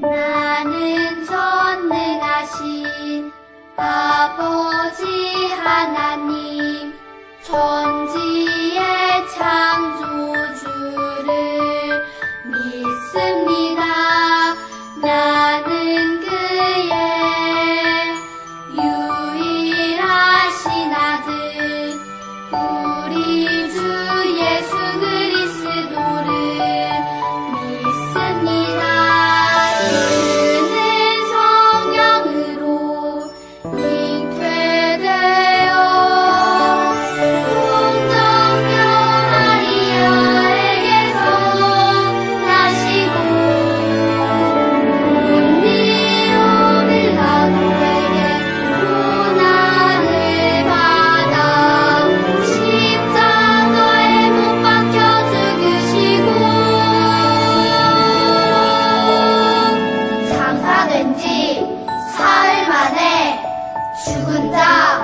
나는 전능하신 아버지 하나님 천지의 창조주를 믿습니다. 나는 그의 유일하신 아들 우리 주 예수 그리스도를 믿습니다. 죽은 자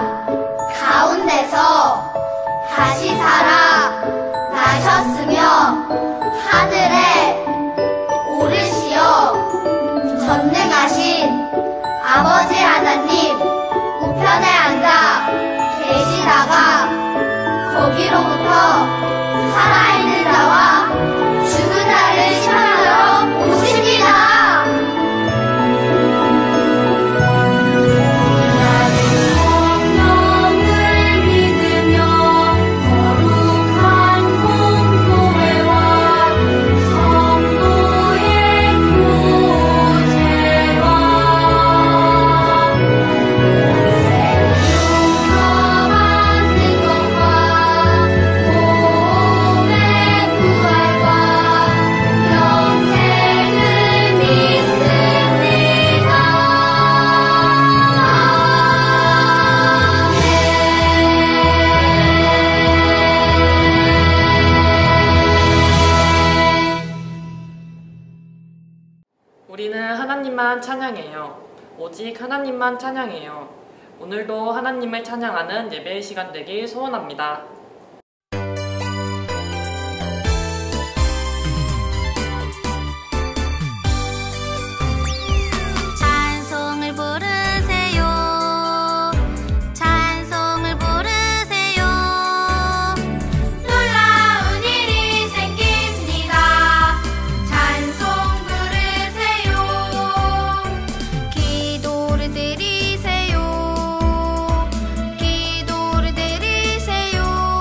가운데서 다시 살아 나셨으며 하늘에 오르시어 전능하신 아버지 하나님 우편에 앉아 계시다가 거기로부터 살아있는 자와 죽은 자를 심판하러 오십니다. 우리는 하나님만 찬양해요. 오직 하나님만 찬양해요. 오늘도 하나님을 찬양하는 예배의 시간 되길 소원합니다. 찬송을 부르세요. 찬송을 부르세요. 놀라운 일이 생깁니다. 찬송 부르세요. 기도를 드리세요. 기도를 드리세요.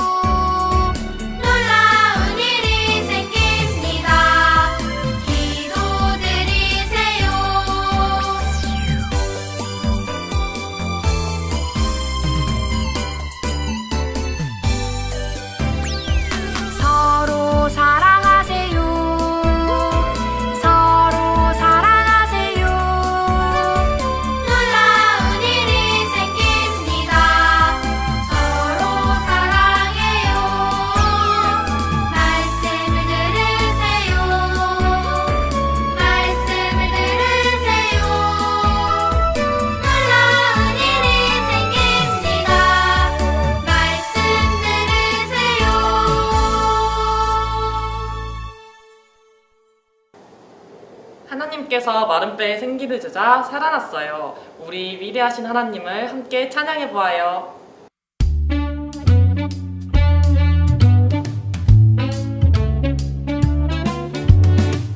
주께서 마른 뼈에 생기를 주자 살아났어요. 우리 위대하신 하나님을 함께 찬양해 보아요.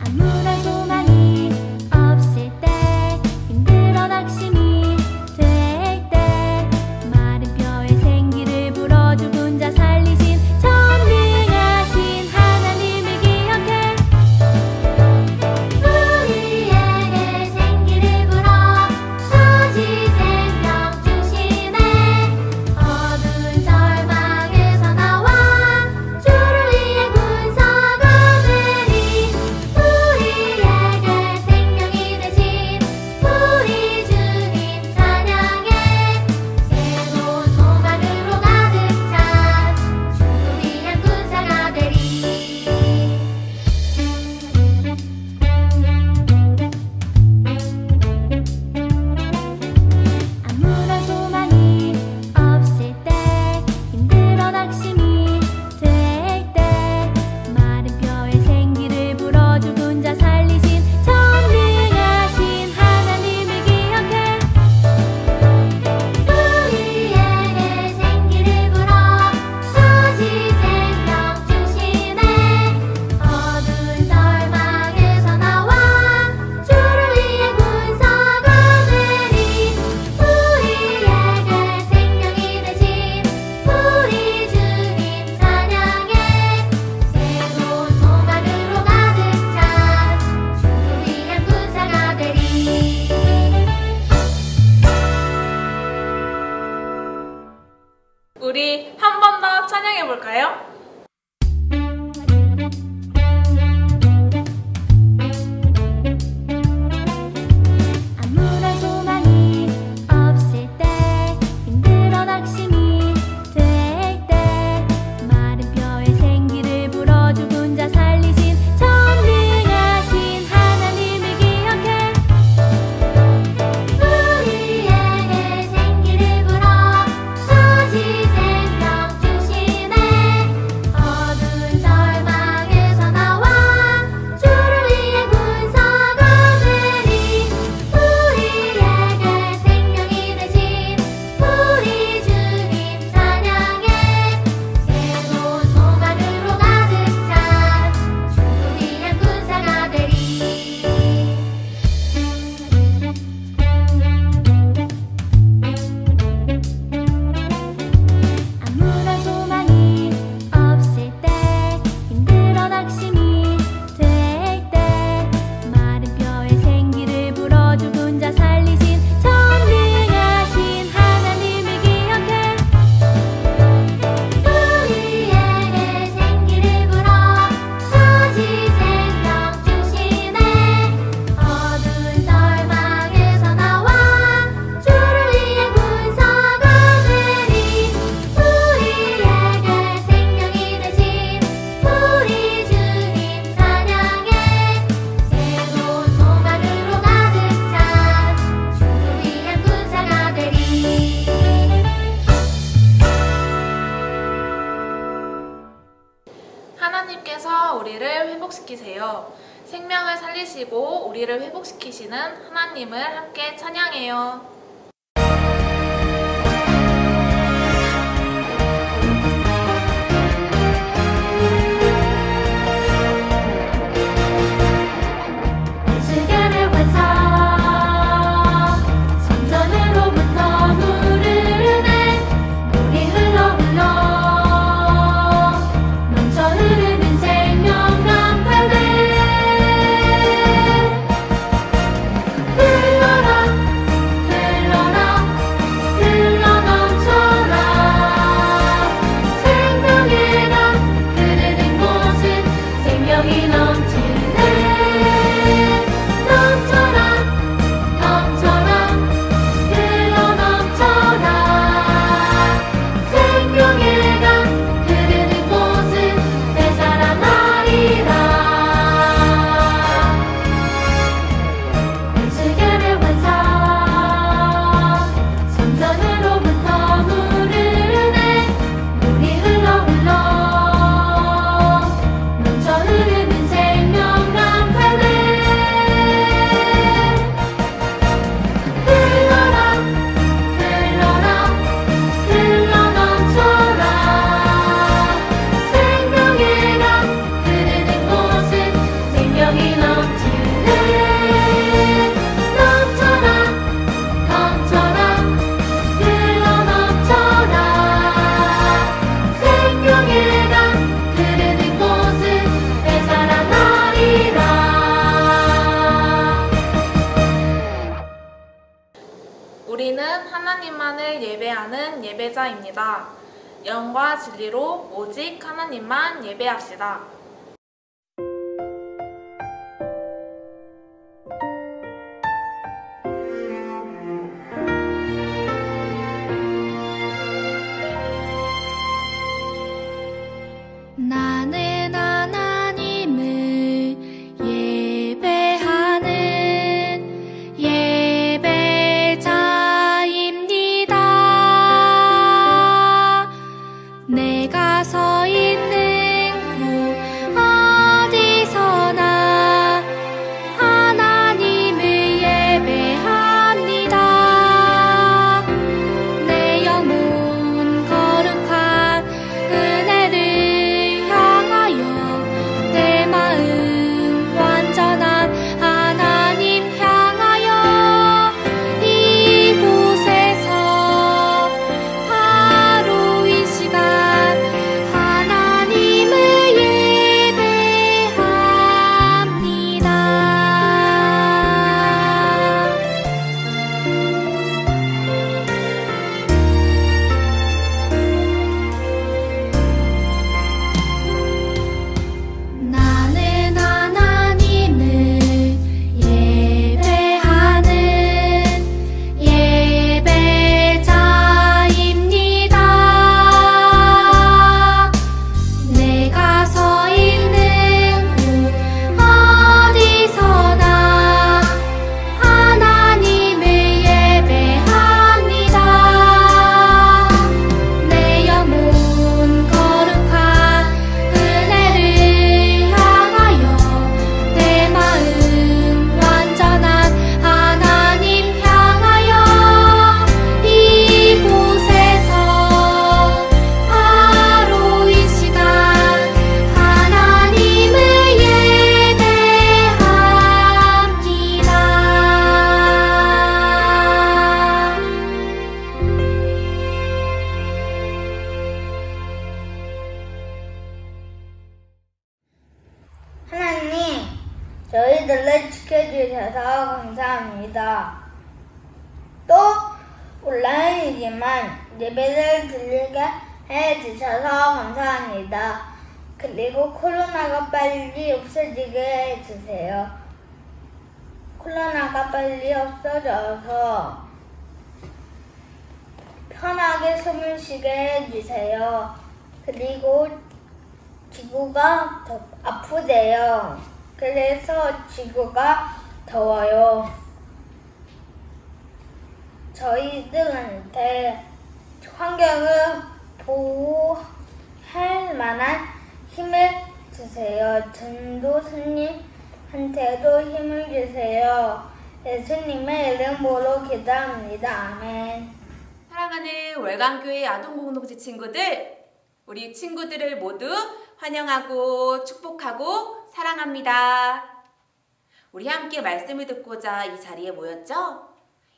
아무런 소망이 없을 때, 힘들어 낙심이 될 때, 마른 뼈에 생기를 불어 죽은 자 살리신 전능하신 하나님을 기억해. 우리에게 생기를 불어 다시 생명 주시네. 어두운 절망에서 나와 주를 위해 군사가 되리. 우리에게 생명이 되신 우리 주님 찬양해. 새로운 소망으로 가득 찬 주를 위한 군사가 되리. 아무런 소망이 없을 때, 힘들어 낙심이 될 때, 마른 뼈에 생기를 불어 죽은 자 살리신 전능하신 하나님을 기억해. 우리에게 생기를 불어 다시 생명 주시네. 어두운 절망에서 나와 주를 위해 군사가 되리. 우리에게 생명이 되신 우리 주님 찬양해. 새로운 소망으로 가득 찬 주를 위한 군사가 되리. 우리 한 번 더 찬양해 볼까요? 아무런 소망이 없을 때, 힘들어 낙심이 될 때, 마른 뼈에 생기를 불어 죽은 자 살리신 전능하신 하나님을 기억해. 우리에게 생기를 불어 다시 생명 주시네. 어두운 절망에서 나와 주를 위해 군사가 되리. 우리에게 생명이 되신 우리 주님 찬양해. 새로운 소망으로 가득 찬 주를 위한 군사가 되리. 아무런 소망이 없을 때, 힘들어 낙심이 될 때, 마른 뼈에 생기를 불어 죽은 자 살리신 전능하신 하나님을 기억해. 우리에게 생기를 불어 다시 생명 주시네. 어두운 절망에서 나와 주를 위해 군사가 되리. 우리에게 생명이 되신 우리 주님 찬양해. 새로운 소망으로 가득 찬 주를 위한 군사가 되리. 하나님께서 우리를 회복시키세요. 생명을 살리시고 우리를 회복시키시는 하나님을 함께 찬양해요. 예수결의 완성, 성전으로부터 흐르네. 물이 흘러 넘쳐 흐르는 생명 강가네. 흘러라 흘러라 우리는 하나님만을 예배하는 예배자입니다. 영과 진리로 오직 하나님만 예배합시다. 나는 하나님을 예배하는 예배자입니다. 내가 서 있는 곳 어디서나 하나님을 예배합니다. 내 영혼 거룩한 은혜를 향하여 내 마음 완전한 하나님 향하여 이곳에서 바로 이 시간 하나님을 예배합니다. 나는 하나님을 예배하는 예배자입니다. 내가 서 있는 곳 어디서나 하나님을 예배합니다. 내 영혼 거룩한 은혜를 향하여 내 마음 완전한 하나님 향하여 이곳에서 바로 이 시간 하나님을 예배합니다. 하나님, 저희들을 지켜주셔서 감사합니다. 또 온라인이지만 예배를 드리게 해주셔서 감사합니다. 그리고 코로나가 빨리 없어지게 해주세요. 코로나가 빨리 없어져서 편하게 숨을 쉬게 해주세요. 그리고 지구가 더 아프대요. 그래서 지구가 더워요. 저희들한테 환경을 보호할 만한 힘을 주세요. 전도사님한테도 힘을 주세요. 예수님의 이름으로 기도합니다. 아멘. 사랑하는 월간교회 아동공동체 친구들, 우리 친구들을 모두 환영하고 축복하고 사랑합니다. 우리 함께 말씀을 듣고자 이 자리에 모였죠?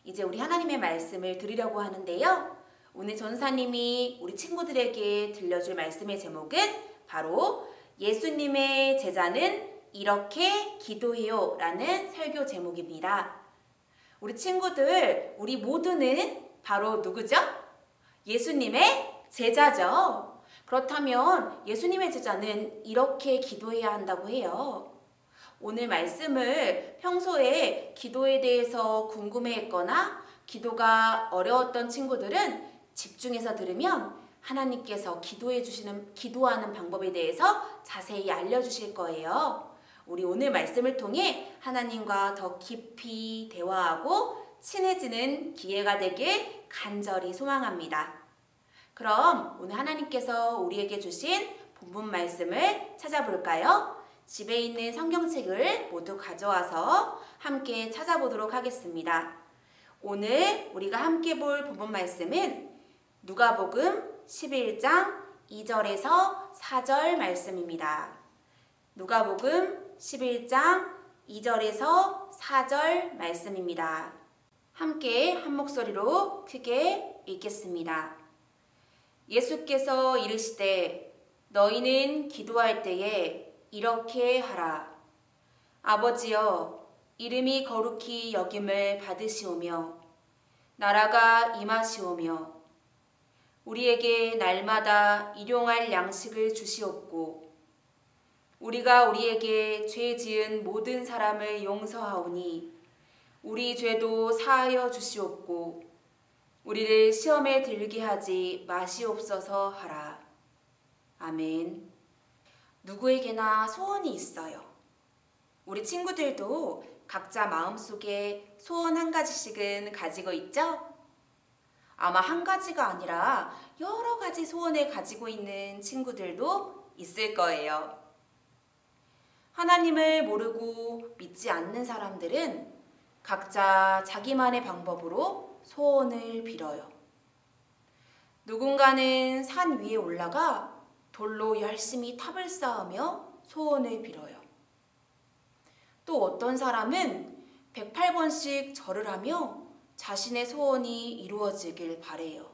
이제 우리 하나님의 말씀을 들으려고 하는데요. 오늘 전사님이 우리 친구들에게 들려줄 말씀의 제목은 바로 예수님의 제자는 이렇게 기도해요 라는 설교 제목입니다. 우리 친구들, 우리 모두는 바로 누구죠? 예수님의 제자죠. 그렇다면 예수님의 제자는 이렇게 기도해야 한다고 해요. 오늘 말씀을 평소에 기도에 대해서 궁금해했거나 기도가 어려웠던 친구들은 집중해서 들으면 하나님께서 기도하는 방법에 대해서 자세히 알려주실 거예요. 우리 오늘 말씀을 통해 하나님과 더 깊이 대화하고 친해지는 기회가 되길 간절히 소망합니다. 그럼 오늘 하나님께서 우리에게 주신 본문 말씀을 찾아볼까요? 집에 있는 성경책을 모두 가져와서 함께 찾아보도록 하겠습니다. 오늘 우리가 함께 볼 본문 말씀은 누가복음 11장 2절에서 4절 말씀입니다. 누가복음 11장 2절에서 4절 말씀입니다. 함께 한 목소리로 크게 읽겠습니다. 예수께서 이르시되 너희는 기도할 때에 이렇게 하라. 아버지여, 이름이 거룩히 여김을 받으시오며 나라가 임하시오며 우리에게 날마다 일용할 양식을 주시옵고 우리가 우리에게 죄 지은 모든 사람을 용서하오니 우리 죄도 사하여 주시옵고 우리를 시험에 들게 하지 마시옵소서 하라. 아멘. 누구에게나 소원이 있어요. 우리 친구들도 각자 마음속에 소원 한 가지씩은 가지고 있죠? 아마 한 가지가 아니라 여러 가지 소원을 가지고 있는 친구들도 있을 거예요. 하나님을 모르고 믿지 않는 사람들은 각자 자기만의 방법으로 소원을 빌어요. 누군가는 산 위에 올라가 돌로 열심히 탑을 쌓으며 소원을 빌어요. 또 어떤 사람은 108번씩 절을 하며 자신의 소원이 이루어지길 바래요.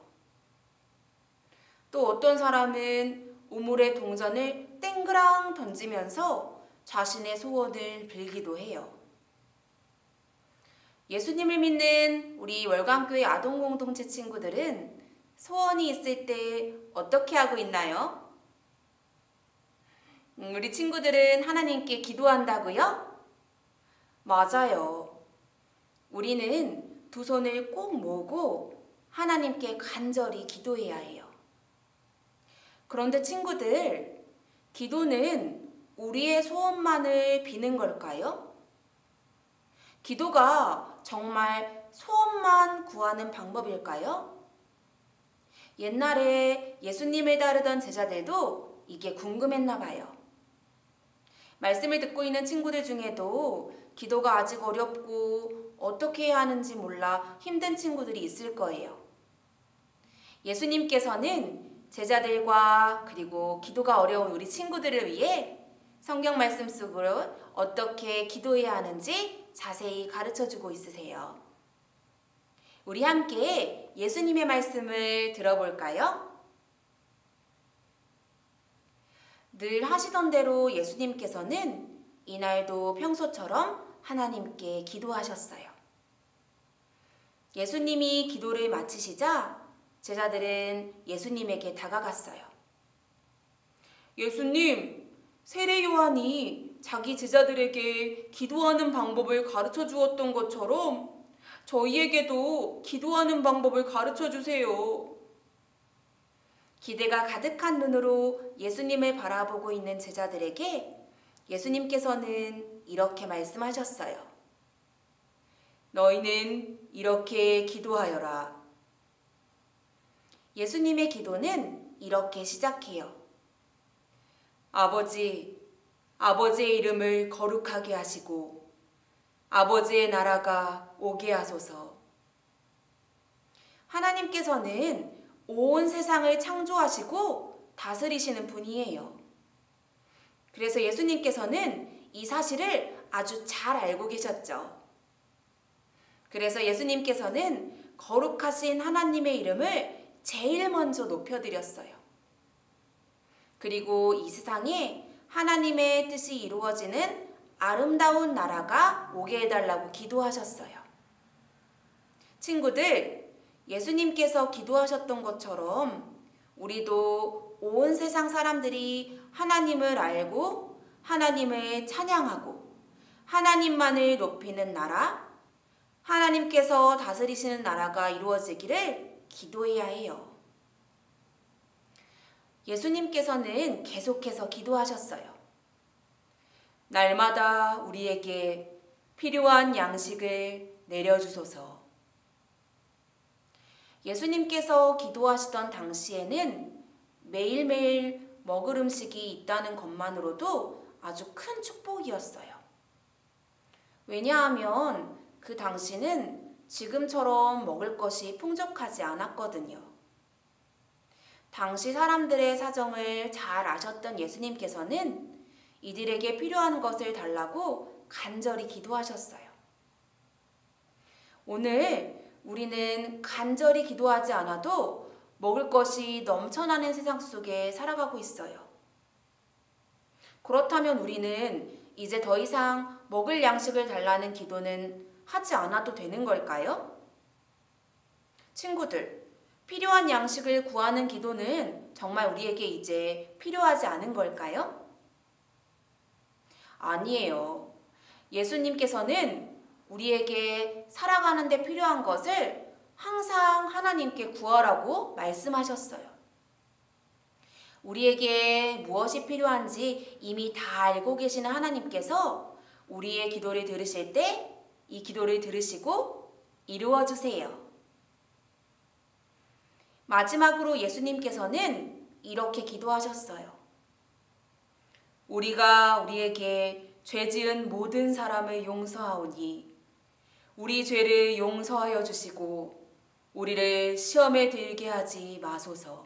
또 어떤 사람은 우물에 동전을 땡그랑 던지면서 자신의 소원을 빌기도 해요. 예수님을 믿는 우리 월광교회 아동공동체 친구들은 소원이 있을 때 어떻게 하고 있나요? 우리 친구들은 하나님께 기도한다고요? 맞아요. 우리는 두 손을 꼭 모으고 하나님께 간절히 기도해야 해요. 그런데 친구들, 기도는 우리의 소원만을 비는 걸까요? 기도가 정말 소원만 구하는 방법일까요? 옛날에 예수님을 따르던 제자들도 이게 궁금했나 봐요. 말씀을 듣고 있는 친구들 중에도 기도가 아직 어렵고 어떻게 해야 하는지 몰라 힘든 친구들이 있을 거예요. 예수님께서는 제자들과 그리고 기도가 어려운 우리 친구들을 위해 성경 말씀 속으로 어떻게 기도해야 하는지 자세히 가르쳐주고 있으세요. 우리 함께 예수님의 말씀을 들어볼까요? 늘 하시던 대로 예수님께서는 이날도 평소처럼 하나님께 기도하셨어요. 예수님이 기도를 마치시자 제자들은 예수님에게 다가갔어요. 예수님, 세례 요한이 자기 제자들에게 기도하는 방법을 가르쳐 주었던 것처럼 저희에게도 기도하는 방법을 가르쳐 주세요. 기대가 가득한 눈으로 예수님을 바라보고 있는 제자들에게 예수님께서는 이렇게 말씀하셨어요. 너희는 이렇게 기도하여라. 예수님의 기도는 이렇게 시작해요. 아버지, 아버지의 이름을 거룩하게 하시고 아버지의 나라가 오게 하소서. 하나님께서는 온 세상을 창조하시고 다스리시는 분이에요. 그래서 예수님께서는 이 사실을 아주 잘 알고 계셨죠. 그래서 예수님께서는 거룩하신 하나님의 이름을 제일 먼저 높여드렸어요. 그리고 이 세상에 하나님의 뜻이 이루어지는 아름다운 나라가 오게 해달라고 기도하셨어요. 친구들, 예수님께서 기도하셨던 것처럼 우리도 온 세상 사람들이 하나님을 알고 하나님을 찬양하고 하나님만을 높이는 나라, 하나님께서 다스리시는 나라가 이루어지기를 기도해야 해요. 예수님께서는 계속해서 기도하셨어요. 날마다 우리에게 필요한 양식을 내려주소서. 예수님께서 기도하시던 당시에는 매일매일 먹을 음식이 있다는 것만으로도 아주 큰 축복이었어요. 왜냐하면 그 당시는 지금처럼 먹을 것이 풍족하지 않았거든요. 당시 사람들의 사정을 잘 아셨던 예수님께서는 이들에게 필요한 것을 달라고 간절히 기도하셨어요. 오늘 우리는 간절히 기도하지 않아도 먹을 것이 넘쳐나는 세상 속에 살아가고 있어요. 그렇다면 우리는 이제 더 이상 먹을 양식을 달라는 기도는 하지 않아도 되는 걸까요? 친구들, 필요한 양식을 구하는 기도는 정말 우리에게 이제 필요하지 않은 걸까요? 아니에요. 예수님께서는 우리에게 살아가는 데 필요한 것을 항상 하나님께 구하라고 말씀하셨어요. 우리에게 무엇이 필요한지 이미 다 알고 계시는 하나님께서 우리의 기도를 들으실 때 이 기도를 들으시고 이루어 주세요. 마지막으로 예수님께서는 이렇게 기도하셨어요. 우리가 우리에게 죄 지은 모든 사람을 용서하오니 우리 죄를 용서하여 주시고 우리를 시험에 들게 하지 마소서.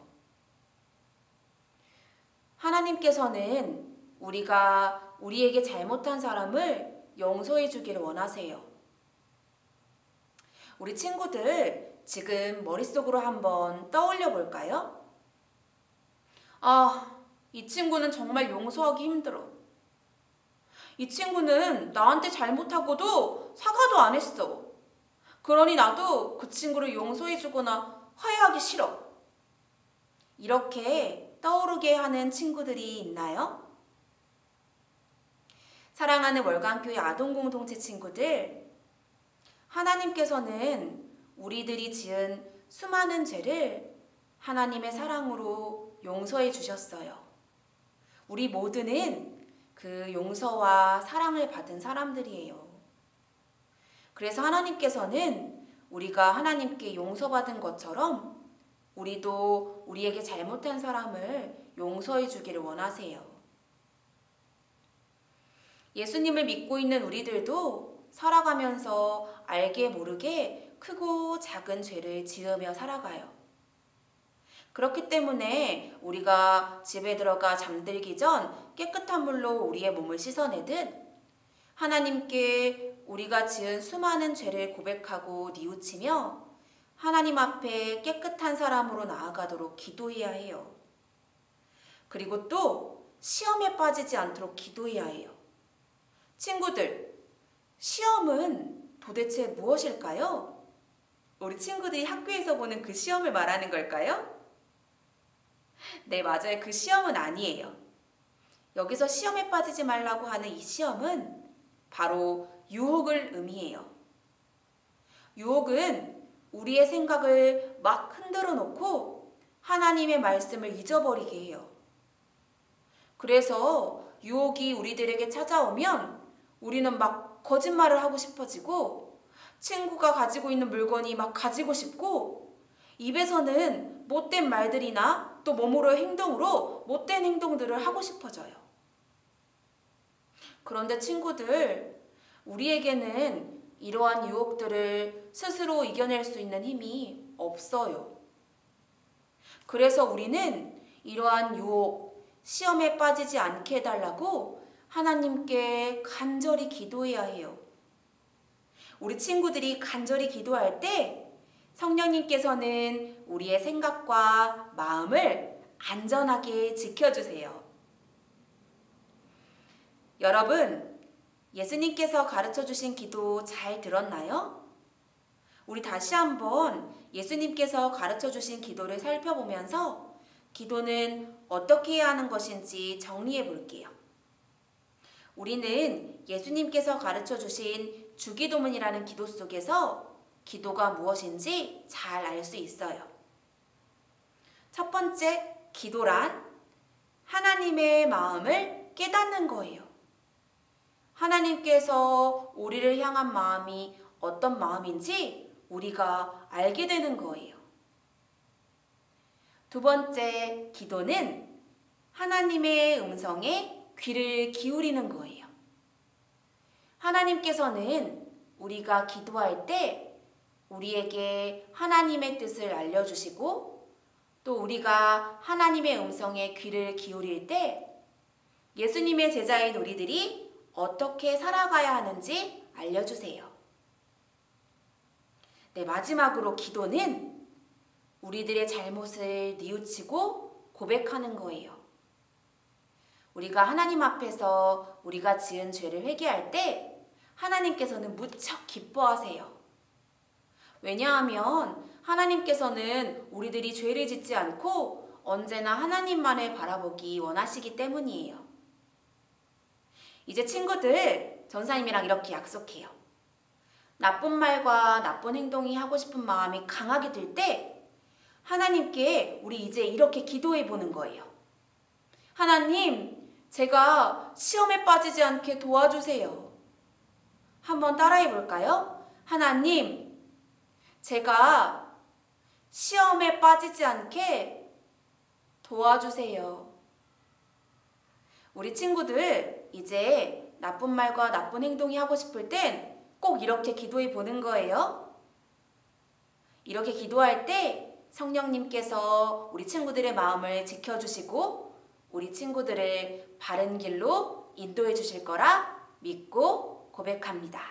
하나님께서는 우리가 우리에게 잘못한 사람을 용서해 주기를 원하세요. 우리 친구들 지금 머릿속으로 한번 떠올려 볼까요? 아, 이 친구는 정말 용서하기 힘들어. 이 친구는 나한테 잘못하고도 사과도 안 했어. 그러니 나도 그 친구를 용서해 주거나 화해하기 싫어. 이렇게 떠오르게 하는 친구들이 있나요? 사랑하는 월간교회 아동공동체 친구들, 하나님께서는 우리들이 지은 수많은 죄를 하나님의 사랑으로 용서해 주셨어요. 우리 모두는 그 용서와 사랑을 받은 사람들이에요. 그래서 하나님께서는 우리가 하나님께 용서받은 것처럼 우리도 우리에게 잘못한 사람을 용서해 주기를 원하세요. 예수님을 믿고 있는 우리들도 살아가면서 알게 모르게 크고 작은 죄를 지으며 살아가요. 그렇기 때문에 우리가 집에 들어가 잠들기 전 깨끗한 물로 우리의 몸을 씻어내듯 하나님께 우리가 지은 수많은 죄를 고백하고 뉘우치며 하나님 앞에 깨끗한 사람으로 나아가도록 기도해야 해요. 그리고 또 시험에 빠지지 않도록 기도해야 해요. 친구들, 시험은 도대체 무엇일까요? 우리 친구들이 학교에서 보는 그 시험을 말하는 걸까요? 네, 맞아요. 그 시험은 아니에요. 여기서 시험에 빠지지 말라고 하는 이 시험은 바로 유혹을 의미해요. 유혹은 우리의 생각을 막 흔들어 놓고 하나님의 말씀을 잊어버리게 해요. 그래서 유혹이 우리들에게 찾아오면 우리는 막 거짓말을 하고 싶어지고 친구가 가지고 있는 물건이 막 가지고 싶고 입에서는 못된 말들이나 또 몸으로의 행동으로 못된 행동들을 하고 싶어져요. 그런데 친구들, 우리에게는 이러한 유혹들을 스스로 이겨낼 수 있는 힘이 없어요. 그래서 우리는 이러한 유혹, 시험에 빠지지 않게 해달라고 하나님께 간절히 기도해야 해요. 우리 친구들이 간절히 기도할 때 성령님께서는 우리의 생각과 마음을 안전하게 지켜주세요. 여러분, 예수님께서 가르쳐주신 기도 잘 들었나요? 우리 다시 한번 예수님께서 가르쳐주신 기도를 살펴보면서 기도는 어떻게 해야 하는 것인지 정리해 볼게요. 우리는 예수님께서 가르쳐주신 주기도문이라는 기도 속에서 기도가 무엇인지 잘 알 수 있어요. 첫 번째, 기도란 하나님의 마음을 깨닫는 거예요. 하나님께서 우리를 향한 마음이 어떤 마음인지 우리가 알게 되는 거예요. 두 번째, 기도는 하나님의 음성에 귀를 기울이는 거예요. 하나님께서는 우리가 기도할 때 우리에게 하나님의 뜻을 알려주시고 또 우리가 하나님의 음성에 귀를 기울일 때 예수님의 제자인 우리들이 어떻게 살아가야 하는지 알려주세요. 네, 마지막으로 기도는 우리들의 잘못을 뉘우치고 고백하는 거예요. 우리가 하나님 앞에서 우리가 지은 죄를 회개할 때 하나님께서는 무척 기뻐하세요. 왜냐하면 하나님께서는 우리들이 죄를 짓지 않고 언제나 하나님만을 바라보기 원하시기 때문이에요. 이제 친구들, 전사님이랑 이렇게 약속해요. 나쁜 말과 나쁜 행동이 하고 싶은 마음이 강하게 들 때 하나님께 우리 이제 이렇게 기도해 보는 거예요. 하나님, 제가 시험에 빠지지 않게 도와주세요. 한번 따라해 볼까요? 하나님, 제가 시험에 빠지지 않게 도와주세요. 우리 친구들, 이제 나쁜 말과 나쁜 행동이 하고 싶을 땐 꼭 이렇게 기도해 보는 거예요. 이렇게 기도할 때 성령님께서 우리 친구들의 마음을 지켜주시고 우리 친구들을 바른 길로 인도해 주실 거라 믿고 고백합니다.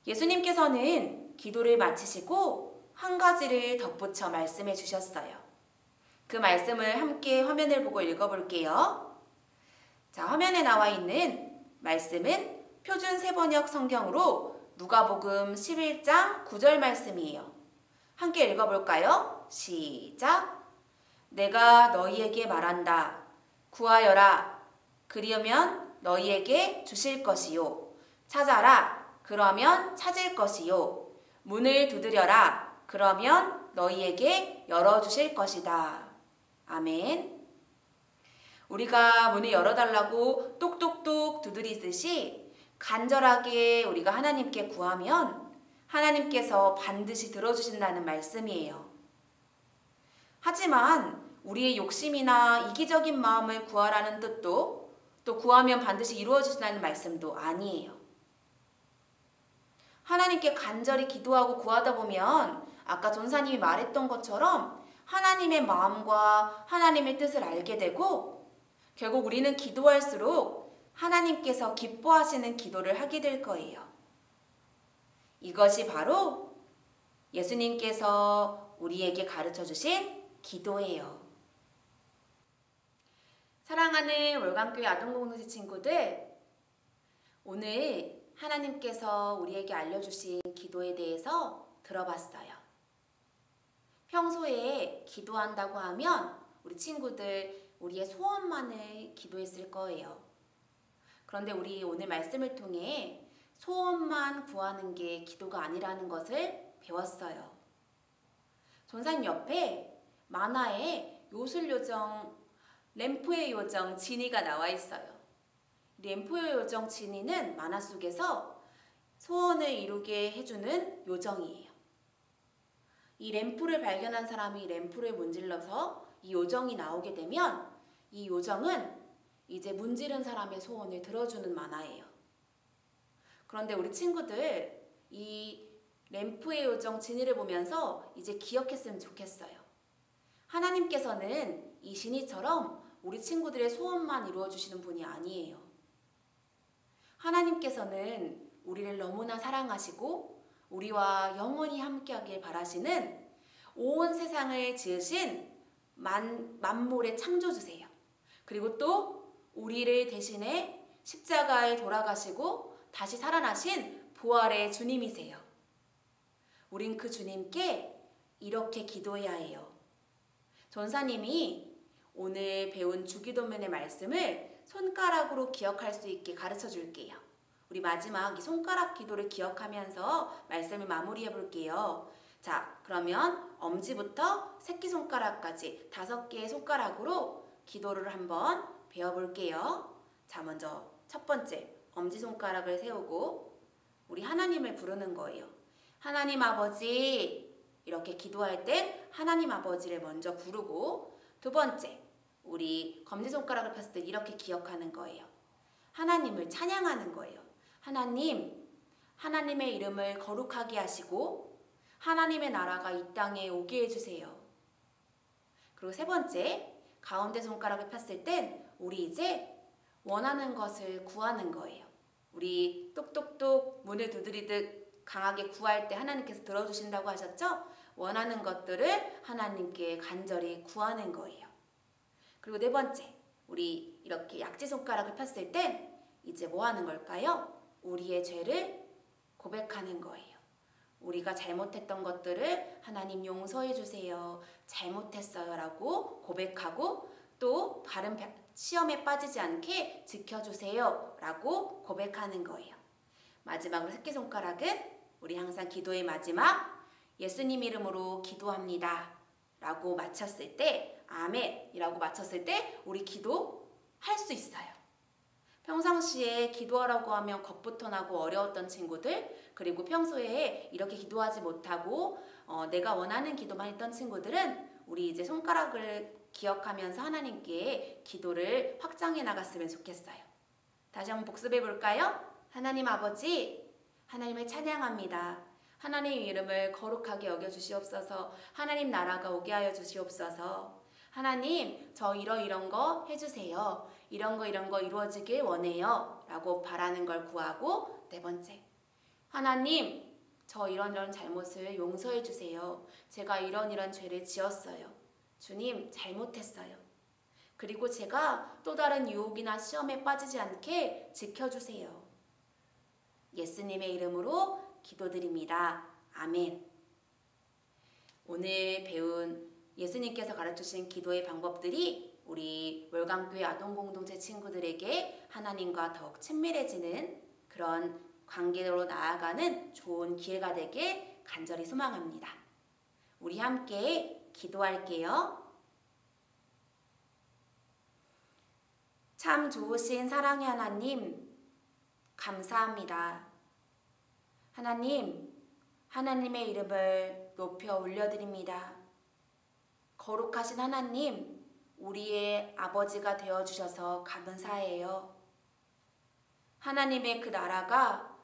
예수님께서는 기도를 마치시고 한 가지를 덧붙여 말씀해 주셨어요. 그 말씀을 함께 화면을 보고 읽어볼게요. 자, 화면에 나와 있는 말씀은 표준 세번역 성경으로 누가복음 11장 9절 말씀이에요. 함께 읽어볼까요? 시작! 내가 너희에게 말한다. 구하여라. 그리하면 너희에게 주실 것이요. 찾아라. 그러면 찾을 것이요. 문을 두드려라. 그러면 너희에게 열어주실 것이다. 아멘. 우리가 문을 열어달라고 똑똑똑 두드리듯이 간절하게 우리가 하나님께 구하면 하나님께서 반드시 들어주신다는 말씀이에요. 하지만 우리의 욕심이나 이기적인 마음을 구하라는 뜻도 또 구하면 반드시 이루어지신다는 말씀도 아니에요. 하나님께 간절히 기도하고 구하다 보면 아까 전사님이 말했던 것처럼 하나님의 마음과 하나님의 뜻을 알게 되고 결국 우리는 기도할수록 하나님께서 기뻐하시는 기도를 하게 될 거예요. 이것이 바로 예수님께서 우리에게 가르쳐 주신 기도예요. 사랑하는 월간교회 아동공동체 친구들, 오늘 하나님께서 우리에게 알려주신 기도에 대해서 들어봤어요. 평소에 기도한다고 하면 우리 친구들 우리의 소원만을 기도했을 거예요. 그런데 우리 오늘 말씀을 통해 소원만 구하는 게 기도가 아니라는 것을 배웠어요. 전사님 옆에 만화에 요술요정, 램프의 요정 지니가 나와 있어요. 램프의 요정 지니는 만화 속에서 소원을 이루게 해주는 요정이에요. 이 램프를 발견한 사람이 램프를 문질러서 이 요정이 나오게 되면 이 요정은 이제 문지른 사람의 소원을 들어주는 만화예요. 그런데 우리 친구들 이 램프의 요정 지니를 보면서 이제 기억했으면 좋겠어요. 하나님께서는 이 지니처럼 우리 친구들의 소원만 이루어주시는 분이 아니에요. 하나님께서는 우리를 너무나 사랑하시고 우리와 영원히 함께하길 바라시는 온 세상을 지으신 만물의 창조주세요. 그리고 또 우리를 대신해 십자가에 돌아가시고 다시 살아나신 부활의 주님이세요. 우린 그 주님께 이렇게 기도해야 해요. 전사님이 오늘 배운 주기도문의 말씀을 손가락으로 기억할 수 있게 가르쳐 줄게요. 우리 마지막 이 손가락 기도를 기억하면서 말씀을 마무리해 볼게요. 자, 그러면 엄지부터 새끼손가락까지 5개의 손가락으로 기도를 한번 배워볼게요. 자, 먼저 첫 번째 엄지손가락을 세우고 우리 하나님을 부르는 거예요. 하나님 아버지, 이렇게 기도할 땐 하나님 아버지를 먼저 부르고, 두 번째 우리 검지손가락을 폈을 때 이렇게 기억하는 거예요. 하나님을 찬양하는 거예요. 하나님, 하나님의 이름을 거룩하게 하시고 하나님의 나라가 이 땅에 오게 해주세요. 그리고 세 번째, 가운데 손가락을 폈을 땐 우리 이제 원하는 것을 구하는 거예요. 우리 똑똑똑 문을 두드리듯 강하게 구할 때 하나님께서 들어주신다고 하셨죠? 원하는 것들을 하나님께 간절히 구하는 거예요. 그리고 네 번째, 우리 이렇게 약지손가락을 폈을 땐 이제 뭐 하는 걸까요? 우리의 죄를 고백하는 거예요. 우리가 잘못했던 것들을 하나님 용서해 주세요. 잘못했어요. 라고 고백하고 또 다른 시험에 빠지지 않게 지켜주세요. 라고 고백하는 거예요. 마지막으로 새끼손가락은 우리 항상 기도의 마지막 예수님 이름으로 기도합니다. 라고 마쳤을 때 아멘 이라고 마쳤을 때 우리 기도할 수 있어요. 평상시에 기도하라고 하면 겁부터 나고 어려웠던 친구들 그리고 평소에 이렇게 기도하지 못하고 내가 원하는 기도만 했던 친구들은 우리 이제 손가락을 기억하면서 하나님께 기도를 확장해 나갔으면 좋겠어요. 다시 한번 복습해 볼까요? 하나님 아버지, 하나님을 찬양합니다. 하나님의 이름을 거룩하게 여겨주시옵소서. 하나님 나라가 오게 하여 주시옵소서. 하나님, 저 이런 거 해주세요. 이런 거 이루어지길 원해요. 라고 바라는 걸 구하고, 네 번째, 하나님, 저 이런 잘못을 용서해 주세요. 제가 이런 죄를 지었어요. 주님, 잘못했어요. 그리고 제가 또 다른 유혹이나 시험에 빠지지 않게 지켜주세요. 예수님의 이름으로 기도드립니다. 아멘. 오늘 배운 예수님께서 가르쳐주신 기도의 방법들이 우리 월강교회 아동공동체 친구들에게 하나님과 더욱 친밀해지는 그런 관계로 나아가는 좋은 기회가 되길 간절히 소망합니다. 우리 함께 기도할게요. 참 좋으신 사랑의 하나님, 감사합니다. 하나님, 하나님의 이름을 높여 올려드립니다. 거룩하신 하나님, 우리의 아버지가 되어주셔서 감사해요. 하나님의 그 나라가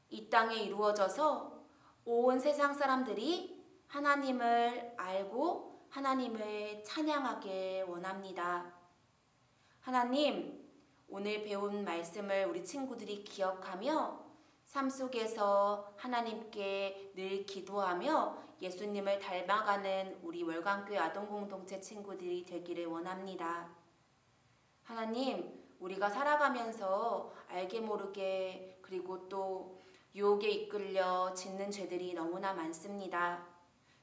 이 땅에 이루어져서 온 세상 사람들이 하나님을 알고 하나님을 찬양하길 원합니다. 하나님, 오늘 배운 말씀을 우리 친구들이 기억하며 삶 속에서 하나님께 늘 기도하며 예수님을 닮아가는 우리 월강교회 아동공동체 친구들이 되기를 원합니다. 하나님, 우리가 살아가면서 알게 모르게 그리고 또 유혹에 이끌려 짓는 죄들이 너무나 많습니다.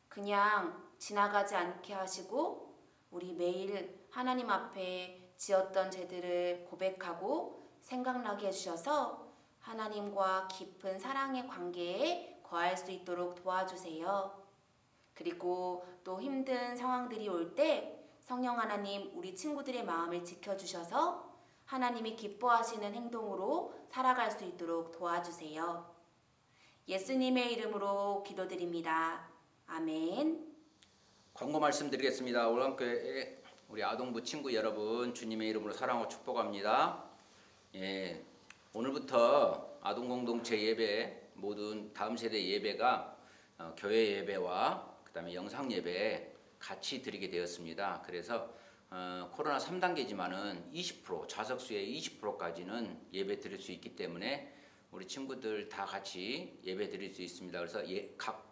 그냥 지나가지 않게 하시고 우리 매일 하나님 앞에 지었던 죄들을 고백하고 생각나게 해주셔서 하나님과 깊은 사랑의 관계에 거할 수 있도록 도와주세요. 그리고 또 힘든 상황들이 올 때 성령 하나님 우리 친구들의 마음을 지켜주셔서 하나님이 기뻐하시는 행동으로 살아갈 수 있도록 도와주세요. 예수님의 이름으로 기도드립니다. 아멘. 광고 말씀드리겠습니다. 월강교회 우리 아동부 친구 여러분, 주님의 이름으로 사랑하고 축복합니다. 예, 오늘부터 아동공동체 예배, 모든 다음 세대 예배가 교회 예배와 그 다음에 영상 예배 같이 드리게 되었습니다. 그래서 코로나 3단계지만은 20%, 좌석수의 20%까지는 예배 드릴 수 있기 때문에 우리 친구들 다 같이 예배 드릴 수 있습니다. 그래서 각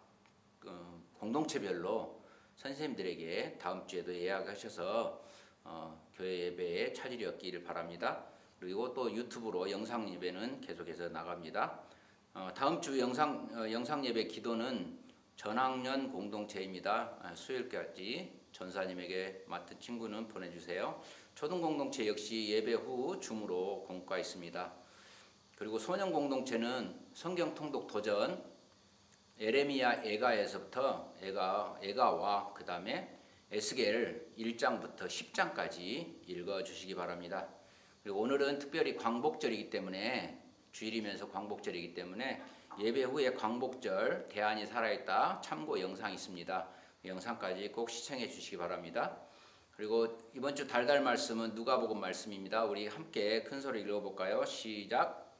공동체별로 선생님들에게 다음 주에도 예약하셔서 교회 예배에 차질이 없기를 바랍니다. 그리고 또 유튜브로 영상 예배는 계속해서 나갑니다. 다음 주 영상 예배 기도는 전학년 공동체입니다. 수요일까지 전사님에게 맡은 친구는 보내주세요. 초등 공동체 역시 예배 후 줌으로 공과 있습니다. 그리고 소년 공동체는 성경 통독 도전 에레미야 에가에서부터 에가와 그 다음에 에스겔 1장부터 10장까지 읽어주시기 바랍니다. 그리고 오늘은 특별히 광복절이기 때문에 주일이면서 광복절이기 때문에 예배 후에 광복절 대안이 살아있다 참고 영상이 있습니다. 영상까지 꼭 시청해 주시기 바랍니다. 그리고 이번 주 달달 말씀은 누가복음 말씀입니다. 우리 함께 큰 소리 읽어볼까요? 시작.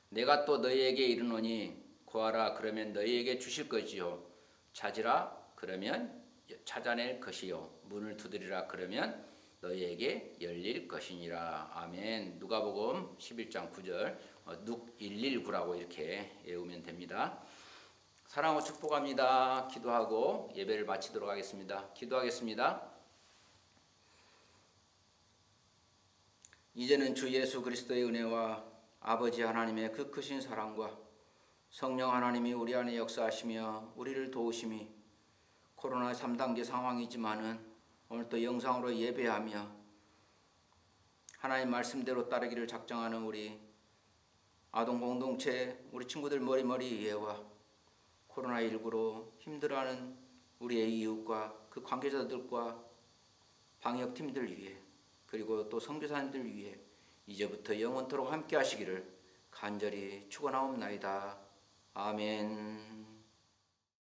내가 또 너희에게 이르노니 구하라 그러면 너희에게 주실 것이요 찾으라 그러면 찾아낼 것이요 문을 두드리라 그러면 너희에게 열릴 것이니라. 아멘. 누가복음 11장 9절 눅 119라고 이렇게 외우면 됩니다. 사랑하고 축복합니다. 기도하고 예배를 마치도록 하겠습니다. 기도하겠습니다. 이제는 주 예수 그리스도의 은혜와 아버지 하나님의 그 크신 사랑과 성령 하나님이 우리 안에 역사하시며 우리를 도우심이 코로나 3단계 상황이지만은 오늘 또 영상으로 예배하며 하나님 말씀대로 따르기를 작정하는 우리 아동 공동체 우리 친구들 머리머리 이해와 코로나19로 힘들어하는 우리의 이웃과 그 관계자들과 방역팀들 위해 그리고 또 선교사님들 위해 이제부터 영원토록 함께 하시기를 간절히 축원하옵나이다. 아멘.